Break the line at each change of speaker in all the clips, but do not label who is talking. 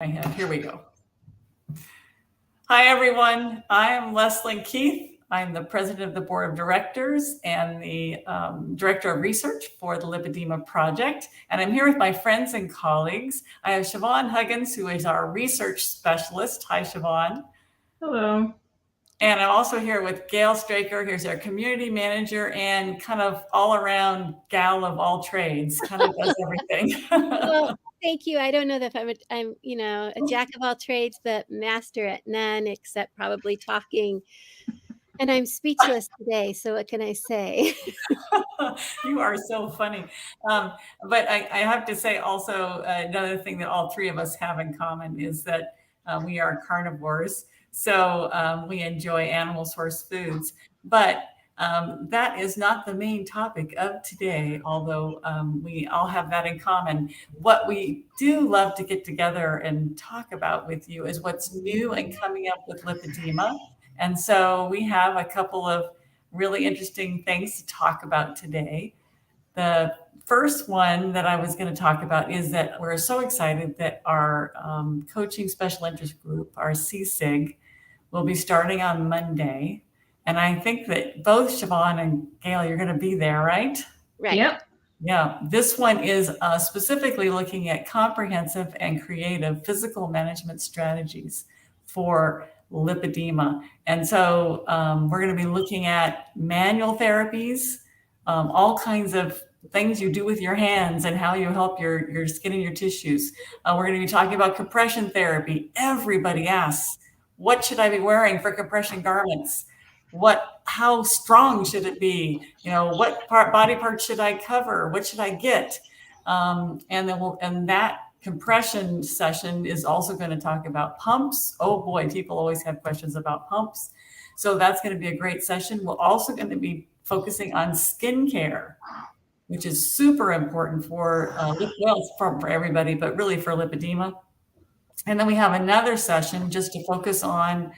Here we go. Hi, everyone. I am Leslyn Keith. I'm the president of the board of directors and the director of research for the Lipedema Project. And I'm here with my friends and colleagues. I have Siobhan Huggins, who is our research specialist. Hi, Siobhan.
Hello.
And I'm also here with Gail Straker. Here's our community manager and kind of all around gal of all trades, kind of does everything.
Well, thank you. I don't know that I'm a jack of all trades, but master at none, except probably talking. And I'm speechless today. So what can I say?
You are so funny. But I have to say also another thing that all three of us have in common is that we are carnivores. So we enjoy animal source foods. But that is not the main topic of today, although we all have that in common. What we do love to get together and talk about with you is what's new and coming up with lipedema. And so we have a couple of really interesting things to talk about today. The first one that I was going to talk about is that we're so excited that our coaching special interest group, our CSIG, will be starting on Monday. And I think that both Siobhan and Gail, you're going to be there, right?
Right.
Yep.
Yeah. This one is specifically looking at comprehensive and creative physical management strategies for lipedema. And so we're going to be looking at manual therapies, all kinds of things you do with your hands and how you help your skin and your tissues. We're going to be talking about compression therapy. Everybody asks, what should I be wearing for compression garments? How strong should it be? What body parts should I cover? What should I get? And that compression session is also going to talk about pumps. Oh boy, people always have questions about pumps. So that's going to be a great session. We're also going to be focusing on skincare, which is super important for everybody, but really for lipedema. And then we have another session just to focus on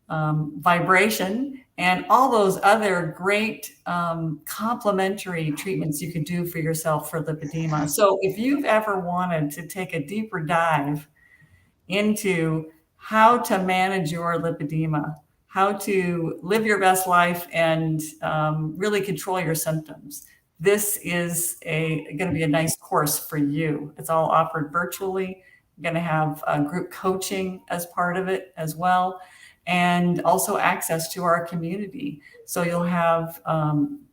vibration and all those other great complementary treatments you could do for yourself for lipedema. So if you've ever wanted to take a deeper dive into how to manage your lipedema, how to live your best life and really control your symptoms, this is going to be a nice course for you. It's all offered virtually. We're going to have group coaching as part of it as well, and also access to our community. So you'll have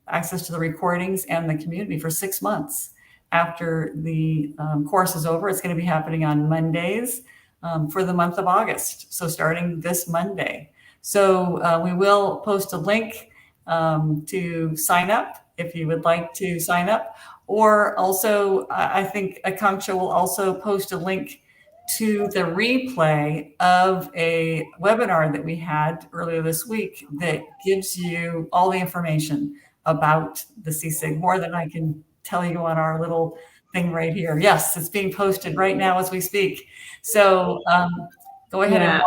access to the recordings and the community for 6 months after the course is over. It's going to be happening on Mondays for the month of August. So starting this Monday. So we will post a link to sign up if you would like to sign up. Or also, I think Akanksha will also post a link to the replay of a webinar that we had earlier this week that gives you all the information about the CSIG, more than I can tell you on our little thing right here. Yes, it's being posted right now as we speak. So go ahead.
Yeah,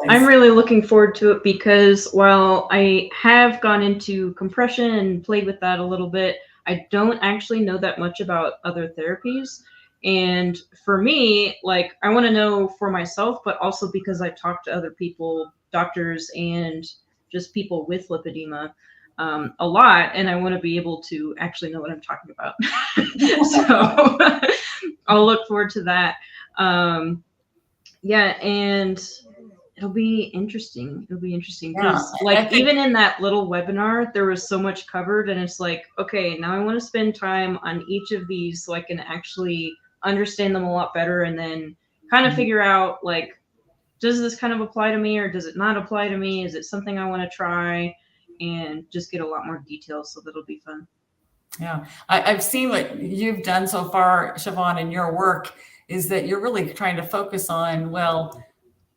I'm really looking forward to it because while I have gone into compression and played with that a little bit, I don't actually know that much about other therapies. And for me, like, I want to know for myself, but also because I talk to other people, doctors, and just people with lipedema a lot, and I want to be able to actually know what I'm talking about. So I'll look forward to that. Yeah, and it'll be interesting. Because even in that little webinar, there was so much covered, and it's like, okay, now I want to spend time on each of these so I can actually understand them a lot better, and then kind of figure out, like, does this kind of apply to me or does it not apply to me? Is it something I want to try? And just get a lot more details, so that'll be fun.
Yeah, I've seen what you've done so far, Siobhan, in your work is that you're really trying to focus on, well,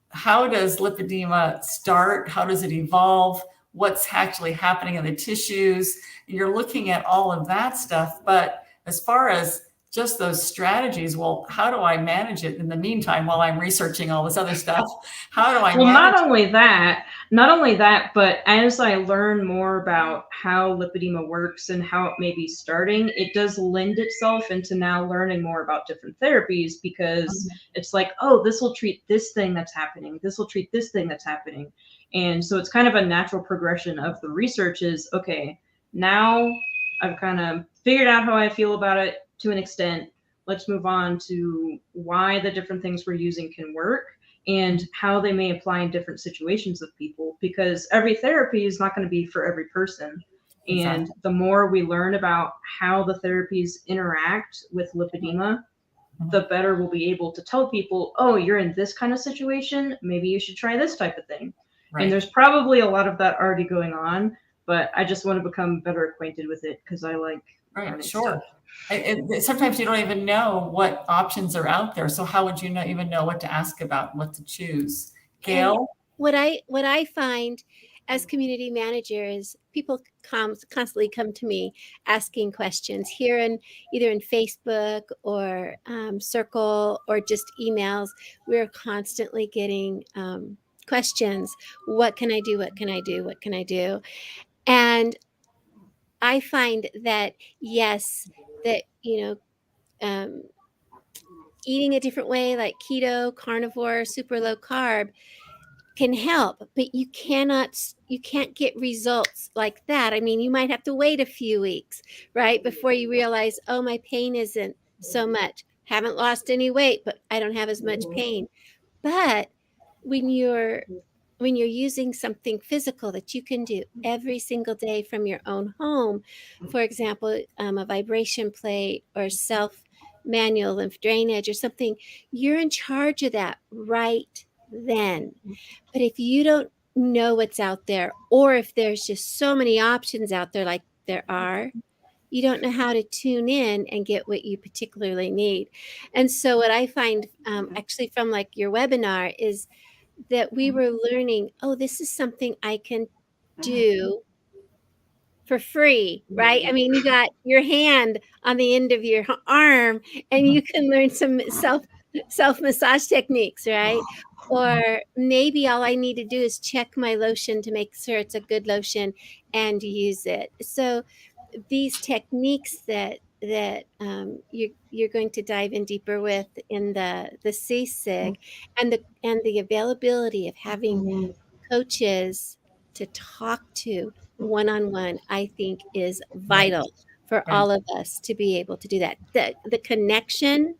how does lipedema start? How does it evolve? What's actually happening in the tissues? You're looking at all of that stuff. But as far as just those strategies. Well, how do I manage it in the meantime while I'm researching all this other stuff? How do I
Well,
manage
not only that, but as I learn more about how lipedema works and how it may be starting, it does lend itself into now learning more about different therapies, because it's like, oh, this will treat this thing that's happening. This will treat this thing that's happening. And so it's kind of a natural progression of the research is, okay, now I've kind of figured out how I feel about it to an extent. Let's move on to why the different things we're using can work and how they may apply in different situations of people, because every therapy is not going to be for every person.
Exactly.
And the more we learn about how the therapies interact with lipedema, the better we'll be able to tell people, oh, you're in this kind of situation, maybe you should try this type of thing.
Right.
And there's probably a lot of that already going on, but I just want to become better acquainted with it because I like learning stuff.
Sometimes you don't even know what options are out there. So how would you even know what to ask about, what to choose? Gail?
And what I find as community manager is people constantly come to me asking questions here, and either in Facebook or Circle or just emails. We're constantly getting questions. What can I do? What can I do? What can I do? And I find that, yes, that, eating a different way, like keto, carnivore, super low carb, can help, but you can't get results like that. I mean, you might have to wait a few weeks, right, before you realize, oh, my pain isn't so much. Haven't lost any weight, but I don't have as much pain. But when you're using something physical that you can do every single day from your own home, for example, a vibration plate or self-manual lymph drainage or something, you're in charge of that right then. But if you don't know what's out there, or if there's just so many options out there like there are, you don't know how to tune in and get what you particularly need. And so what I find actually from like your webinar is that we were learning, oh, this is something I can do for free, right? I mean, you got your hand on the end of your arm and you can learn some self massage techniques, right? Or maybe all I need to do is check my lotion to make sure it's a good lotion and use it. So these techniques that you're going to dive in deeper with in the CSIG, and the availability of having coaches to talk to one-on-one, I think is vital for all of us to be able to do that. The connection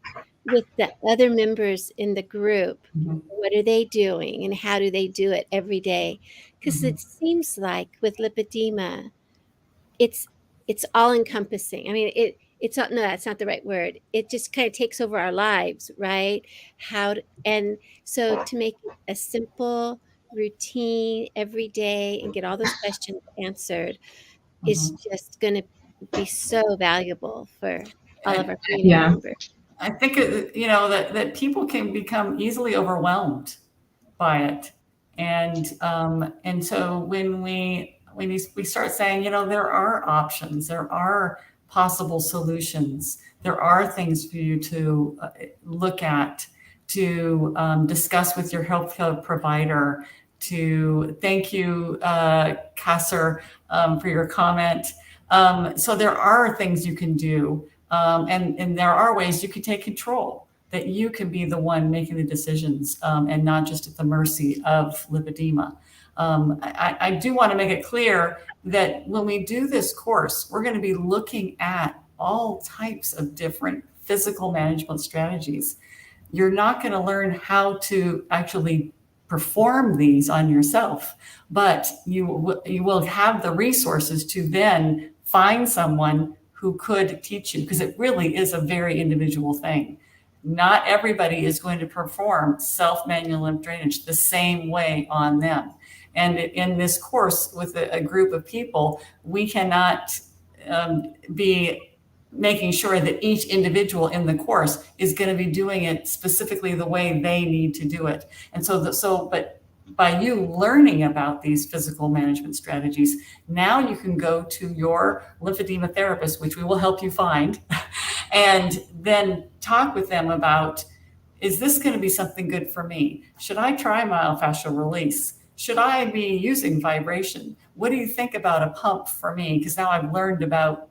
with the other members in the group, what are they doing and how do they do it every day? Because it seems like with lipedema, it's all encompassing. I mean, it's not, no, that's not the right word. It just kind of takes over our lives, right? And so to make it a simple routine every day and get all those questions answered is just going to be so valuable for all of our community members.
I think, that people can become easily overwhelmed by it. And so when we start saying, there are options, there are possible solutions, there are things for you to look at, to discuss with your healthcare provider, to thank you, Kasser, for your comment. So there are things you can do, and there are ways you can take control, that you can be the one making the decisions, and not just at the mercy of lipedema. I do want to make it clear that when we do this course, we're going to be looking at all types of different physical management strategies. You're not going to learn how to actually perform these on yourself, but you will have the resources to then find someone who could teach you, because it really is a very individual thing. Not everybody is going to perform self-manual lymph drainage the same way on them. And in this course with a group of people, we cannot be making sure that each individual in the course is going to be doing it specifically the way they need to do it. And but by you learning about these physical management strategies, now you can go to your lymphedema therapist, which we will help you find, and then talk with them about, is this going to be something good for me? Should I try myofascial release? Should I be using vibration? What do you think about a pump for me? Because now I've learned about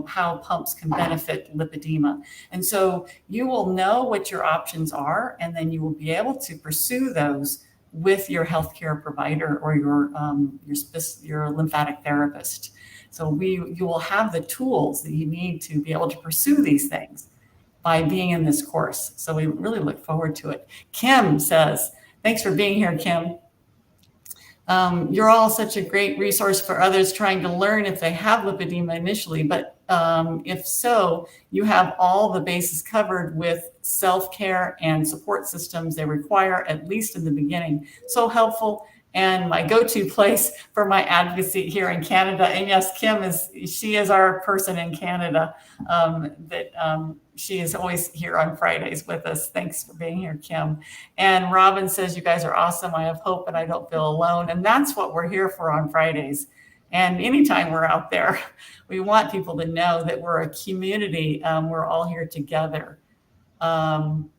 how pumps can benefit lipedema. And so you will know what your options are, and then you will be able to pursue those with your healthcare provider or your lymphatic therapist. So you will have the tools that you need to be able to pursue these things by being in this course. So we really look forward to it. Kim says, thanks for being here, Kim. You're all such a great resource for others trying to learn if they have lipedema initially, but if so, you have all the bases covered with self-care and support systems they require, at least in the beginning. So helpful, and my go-to place for my advocacy here in Canada. And yes, Kim she is our person in Canada she is always here on Fridays with us. Thanks for being here, Kim. And Robin says, you guys are awesome. I have hope and I don't feel alone. And that's what we're here for on Fridays. And anytime we're out there, we want people to know that we're a community. We're all here together. And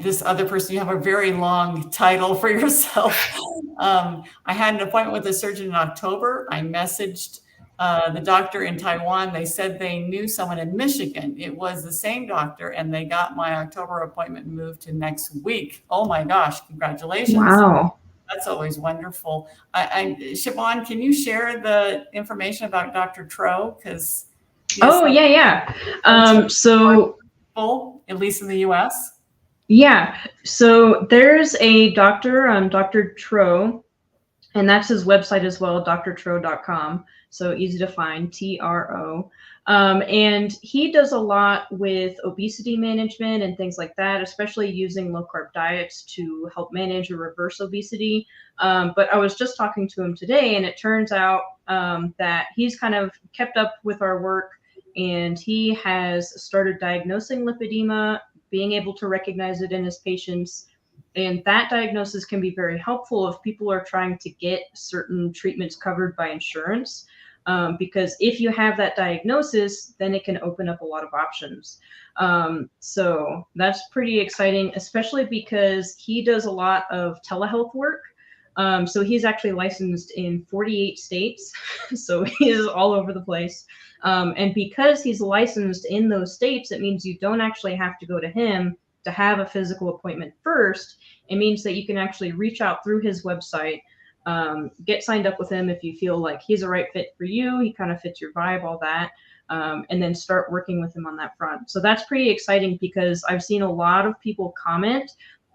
this other person, you have a very long title for yourself. I had an appointment with a surgeon in October. I messaged the doctor in Taiwan. They said they knew someone in Michigan. It was the same doctor, and they got my October appointment moved to next week. Oh my gosh, congratulations.
Wow.
That's always wonderful. Siobhan, can you share the information about Dr. Tro? Because
yeah. So
at least in the US.
Yeah. So there's a doctor, Dr. Tro, and that's his website as well, drtro.com. So easy to find, TRO. And he does a lot with obesity management and things like that, especially using low carb diets to help manage or reverse obesity. But I was just talking to him today, and it turns out that he's kind of kept up with our work, and he has started diagnosing lipedema, being able to recognize it in his patients. And that diagnosis can be very helpful if people are trying to get certain treatments covered by insurance. Because if you have that diagnosis, then it can open up a lot of options. So that's pretty exciting, especially because he does a lot of telehealth work. So he's actually licensed in 48 states. So he is all over the place. And because he's licensed in those states, it means you don't actually have to go to him to have a physical appointment first. It means that you can actually reach out through his website, get signed up with him if you feel like he's a right fit for you, he kind of fits your vibe, all that, and then start working with him on that front. So that's pretty exciting, because I've seen a lot of people comment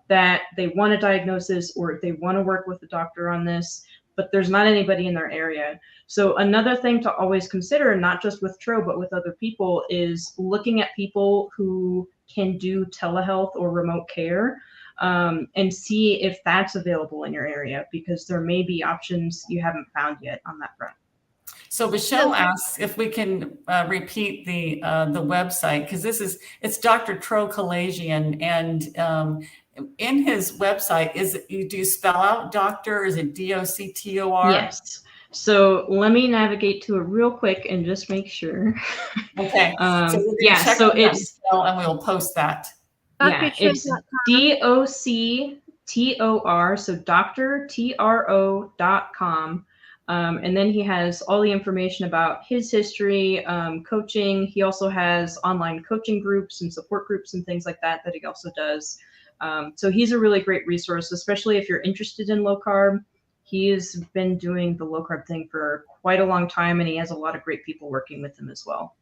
that they want a diagnosis or they want to work with a doctor on this, but there's not anybody in their area. So another thing to always consider, not just with Tro, but with other people, is looking at people who can do telehealth or remote care, and see if that's available in your area, because there may be options you haven't found yet on that front.
So Michelle asks if we can repeat the website, because it's Dr. Tro Kalajian, and in his website, do you spell out doctor? Is it DOCTOR?
Yes. So let me navigate to it real quick and just make sure.
Okay. So
so it's,
and we'll post that.
Yeah, it's DOCTOR, so drtro.com. And then he has all the information about his history, coaching. He also has online coaching groups and support groups and things like that he also does. So he's a really great resource, especially if you're interested in low carb. He has been doing the low carb thing for quite a long time, and he has a lot of great people working with him as well.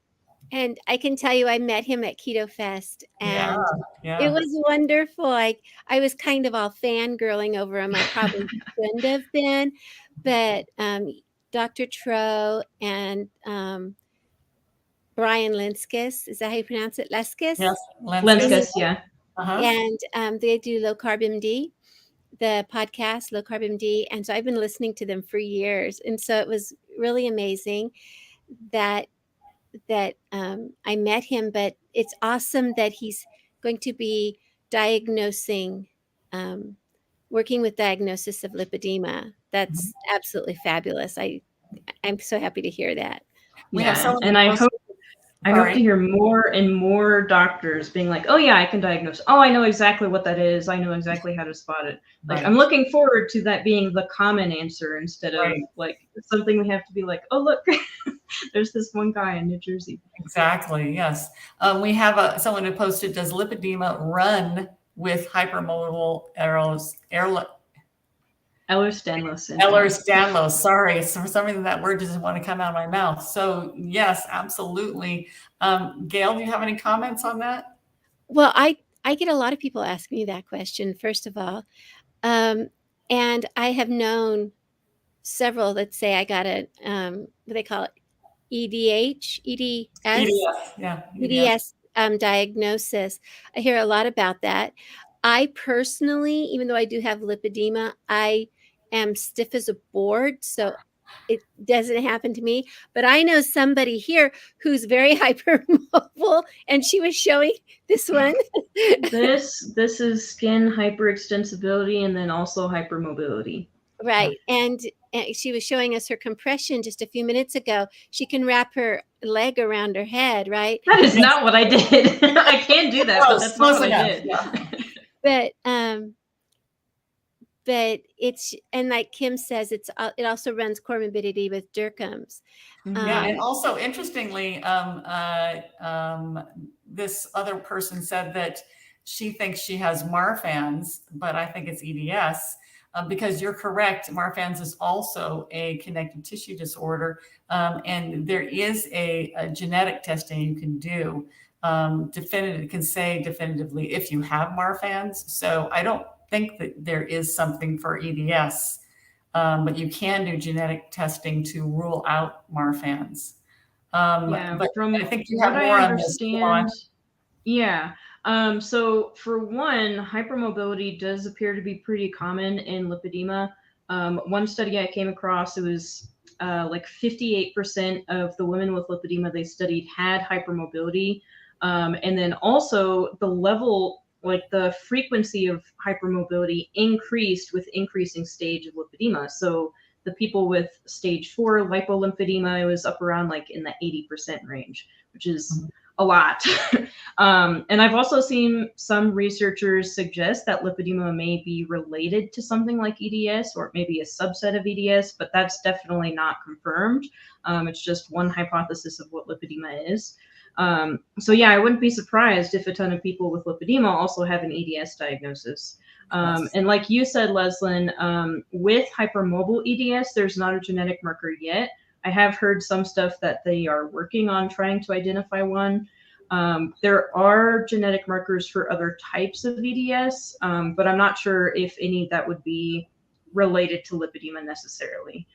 And I can tell you, I met him at Keto Fest, and
yeah.
it was wonderful. I was kind of all fangirling over him. I probably shouldn't have been, but Dr. Tro and Brian Lenskis, is that how you pronounce it? Leskis?
Yes,
Lenskis, yeah.
And they do Low Carb MD, the podcast Low Carb MD, and so I've been listening to them for years, and so it was really amazing that I met him. But it's awesome that he's going to be diagnosing, working with diagnosis of lipedema. That's absolutely fabulous. I'm so happy to hear that.
We have someone,
and I hope. I hope to hear more and more doctors being like, oh yeah, I can diagnose. Oh, I know exactly what that is. I know exactly how to spot it. Like, I'm looking forward to that being the common answer instead of like something we have to be like, oh, look, there's this one guy in New Jersey.
Exactly. Yes. We have someone who posted, does lipedema run with hypermobile Ehlers-Danlos. Sorry, it's for some reason that word doesn't want to come out of my mouth. So yes, absolutely. Gail, do you have any comments on that?
Well, I get a lot of people asking me that question, first of all. And I have known several that say I got a, what do they call it? EDS diagnosis. I hear a lot about that. I personally, even though I do have lipedema, I am stiff as a board, so it doesn't happen to me. But I know somebody here who's very hypermobile, and she was showing this one.
This is skin hyperextensibility and then also hypermobility.
Right. And she was showing us her compression just a few minutes ago. She can wrap her leg around her head, right?
That is not what I did. I can do that, but that's not what I did.
But it's, and like Kim says, it also runs comorbidity with Derkham's.
Yeah, and also interestingly, this other person said that she thinks she has Marfan's, but I think it's EDS. Because you're correct, Marfan's is also a connective tissue disorder, and there is a genetic testing you can do. Can say definitively if you have Marfan's. So I don't think that there is something for EDS, but you can do genetic testing to rule out Marfan's. But from I think you have more on this.
Yeah. So for one, hypermobility does appear to be pretty common in lipedema. One study I came across, it was like 58% of the women with lipedema they studied had hypermobility. And then also the level, like the frequency of hypermobility increased with increasing stage of lipedema. So the people with stage 4 lipolymphedema, it was up around like in the 80% range, which is a lot. And I've also seen some researchers suggest that lipedema may be related to something like EDS or maybe a subset of EDS, but that's definitely not confirmed. It's just one hypothesis of what lipedema is. So yeah, I wouldn't be surprised if a ton of people with lipedema also have an EDS diagnosis. And like you said, Leslyn, with hypermobile EDS, there's not a genetic marker yet. I have heard some stuff that they are working on trying to identify one. There are genetic markers for other types of EDS, but I'm not sure if any that would be related to lipedema necessarily.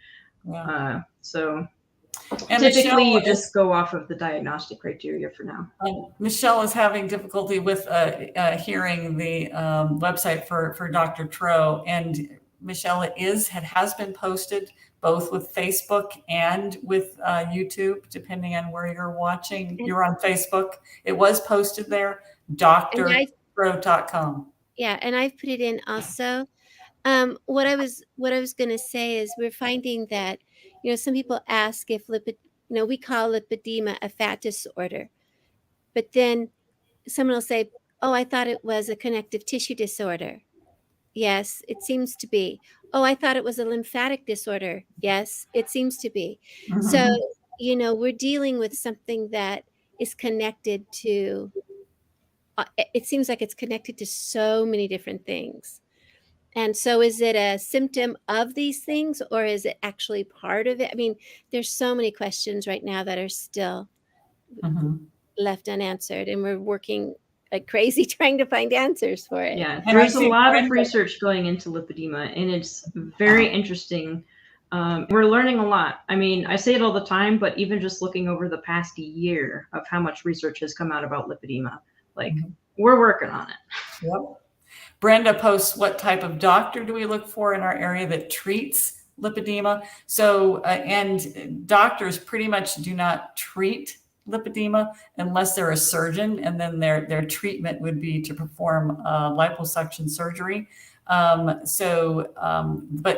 Yeah. And typically you just go off of the diagnostic criteria for now.
Michelle is having difficulty with hearing the website for Dr. Tro, and Michelle, it has been posted both with Facebook and with YouTube, depending on where you're watching. You're on Facebook. It was posted there, drtro.com.
Yeah, and I've put it in also. What I was going to say is we're finding that, some people ask if we call lipedema a fat disorder, but then someone will say, oh, I thought it was a connective tissue disorder. Yes, it seems to be. Oh, I thought it was a lymphatic disorder. Yes, it seems to be. Mm-hmm. So, we're dealing with something that is connected to, it seems like it's connected to so many different things. And so is it a symptom of these things, or is it actually part of it? I mean, there's so many questions right now that are still left unanswered, and we're working like crazy trying to find answers for it.
Yeah, there's a lot of research going into lipedema, and it's very interesting. We're learning a lot. I mean, I say it all the time, but even just looking over the past year of how much research has come out about lipedema, like we're working on it.
Yep. Brenda posts, what type of doctor do we look for in our area that treats lipedema? So, and doctors pretty much do not treat lipedema unless they're a surgeon, and then their treatment would be to perform liposuction surgery. But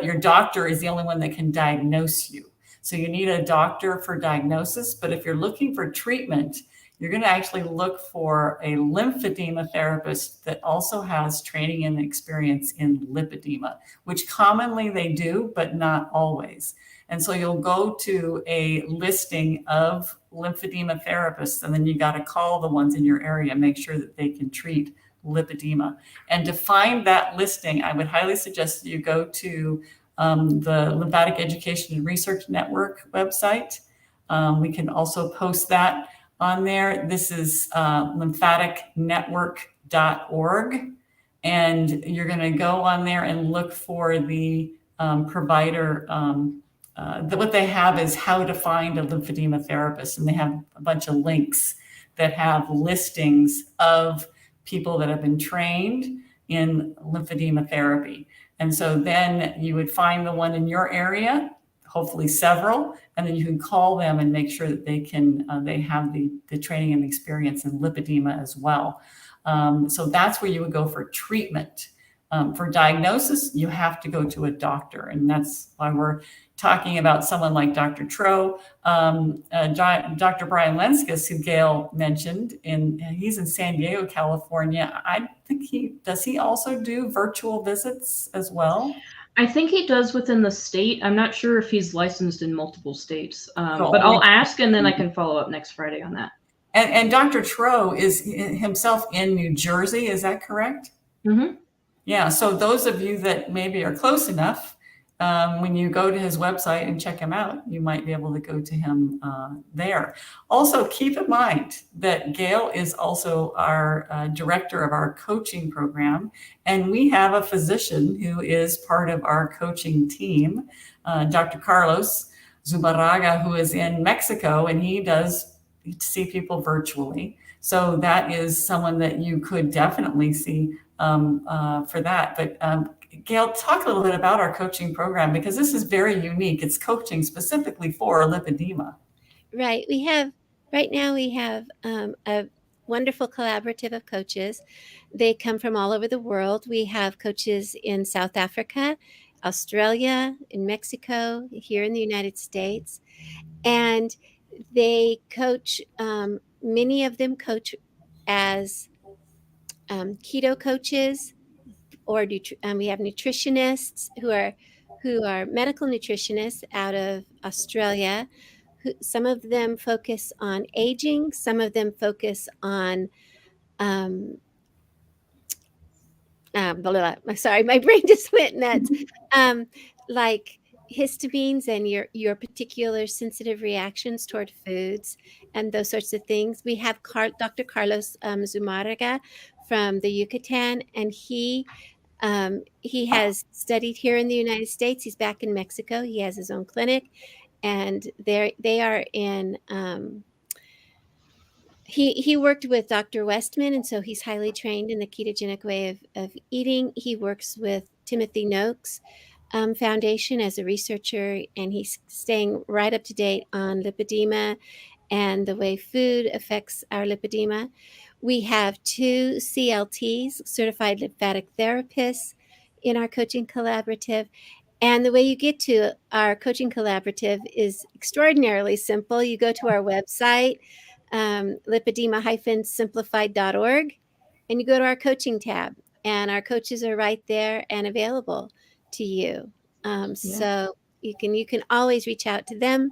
your doctor is the only one that can diagnose you. So you need a doctor for diagnosis, but if you're looking for treatment, you're going to actually look for a lymphedema therapist that also has training and experience in lipedema, which commonly they do, but not always. And so you'll go to a listing of lymphedema therapists, and then you got to call the ones in your area, make sure that they can treat lipedema. And to find that listing, I would highly suggest that you go to the Lymphatic Education and Research Network website. We can also post that on there. This is lymphaticnetwork.org. And you're going to go on there and look for the provider. What they have is how to find a lymphedema therapist. And they have a bunch of links that have listings of people that have been trained in lymphedema therapy. And so then you would find the one in your area, hopefully several, and then you can call them and make sure that they have the training and experience in lipedema as well. So that's where you would go for treatment. For diagnosis, you have to go to a doctor, and that's why we're talking about someone like Dr. Tro, Dr. Brian Lenskis, who Gail mentioned, he's in San Diego, California. I think does he also do virtual visits as well?
I think he does within the state. I'm not sure if he's licensed in multiple states, but I'll ask, and then I can follow up next Friday on that.
And Dr. Tro is himself in New Jersey, is that correct?
Mm-hmm.
Yeah, so those of you that maybe are close enough, when you go to his website and check him out, you might be able to go to him there. Also, keep in mind that Gail is also our director of our coaching program, and we have a physician who is part of our coaching team, Dr. Carlos Zubaraga, who is in Mexico, and he does see people virtually. So that is someone that you could definitely see for that. But Gail, talk a little bit about our coaching program, because this is very unique. It's coaching specifically for lipedema.
Right. Right now we have a wonderful collaborative of coaches. They come from all over the world. We have coaches in South Africa, Australia, in Mexico, here in the United States. And they coach, many of them coach as keto coaches, or we have nutritionists who are medical nutritionists out of Australia. Some of them focus on aging. Some of them focus on sorry, my brain just went nuts. Like histamines and your particular sensitive reactions toward foods and those sorts of things. We have Dr. Carlos Zumárraga from the Yucatan, and he has studied here in the United States. He's back in Mexico. He has his own clinic, and they are in. He worked with Dr. Westman, and so he's highly trained in the ketogenic way of eating. He works with Timothy Noakes Foundation as a researcher, and he's staying right up to date on lipedema and the way food affects our lipedema. We have 2 CLTs, certified lymphatic therapists, in our coaching collaborative. And the way you get to our coaching collaborative is extraordinarily simple. You go to our website, lipedema-simplified.org, and you go to our coaching tab, and our coaches are right there and available to you. So you can always reach out to them.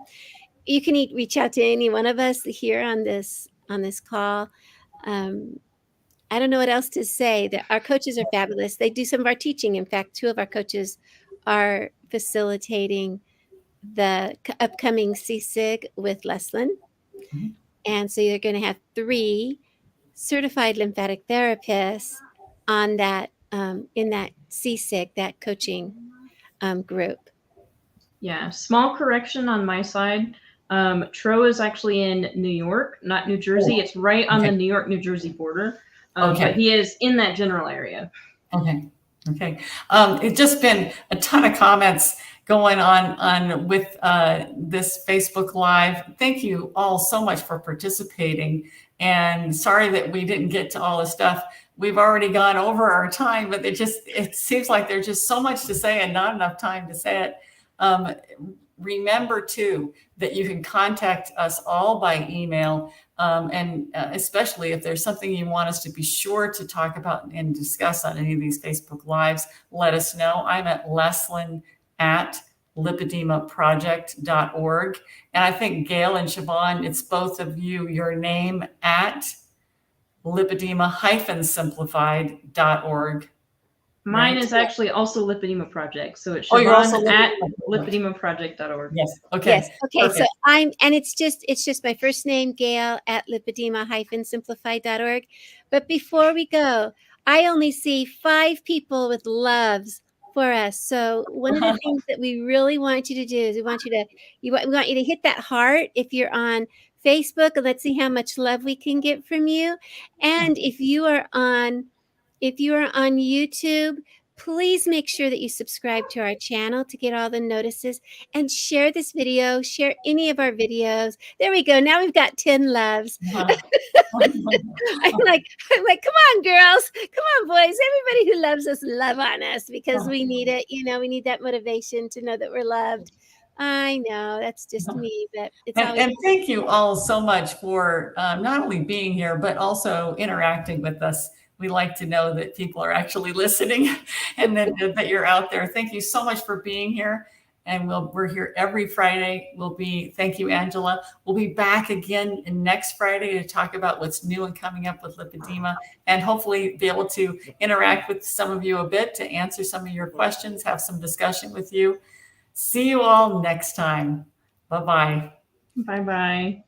You can reach out to any one of us here on this call. I don't know what else to say. Our coaches are fabulous. They do some of our teaching. In fact, 2 of our coaches are facilitating the upcoming CSIG with Leslyn. Mm-hmm. And so you're going to have 3 certified lymphatic therapists on that in that CSIG, that coaching group.
Yeah, small correction on my side. Tro is actually in New York, not New Jersey. It's right on the New York-New Jersey border. But he is in that general area.
Okay. It's just been a ton of comments going on with this Facebook Live. Thank you all so much for participating. And sorry that we didn't get to all the stuff. We've already gone over our time, but it seems like there's just so much to say and not enough time to say it. Remember, too, that you can contact us all by email. And especially if there's something you want us to be sure to talk about and discuss on any of these Facebook Lives, let us know. I'm at Leslyn at lipedemaproject.org. And I think Gail and Siobhan, it's both of you, your name at lipedema-simplified.org.
Mine is actually also Lipedema Project. So it's
you're also
Siobhan at lipedemaproject.org.
Yes. Okay.
Yes. Okay.
Perfect.
So it's just my first name, Gail at lipedema-simplified.org. But before we go, I only see 5 people with loves for us. So one of the things that we really want you to do is we want you to hit that heart if you're on Facebook, and let's see how much love we can get from you. And if you are on YouTube, please make sure that you subscribe to our channel to get all the notices, and share this video, share any of our videos. There we go. Now we've got 10 loves. I'm like, come on, girls. Come on, boys. Everybody who loves us, love on us, because we need it. We need that motivation to know that we're loved. I know that's just me, but it's
and thank you all so much for not only being here, but also interacting with us. We like to know that people are actually listening and that you're out there. Thank you so much for being here. And we're here every Friday. Thank you, Angela. We'll be back again next Friday to talk about what's new and coming up with lipedema, and hopefully be able to interact with some of you a bit, to answer some of your questions, have some discussion with you. See you all next time. Bye-bye.
Bye-bye.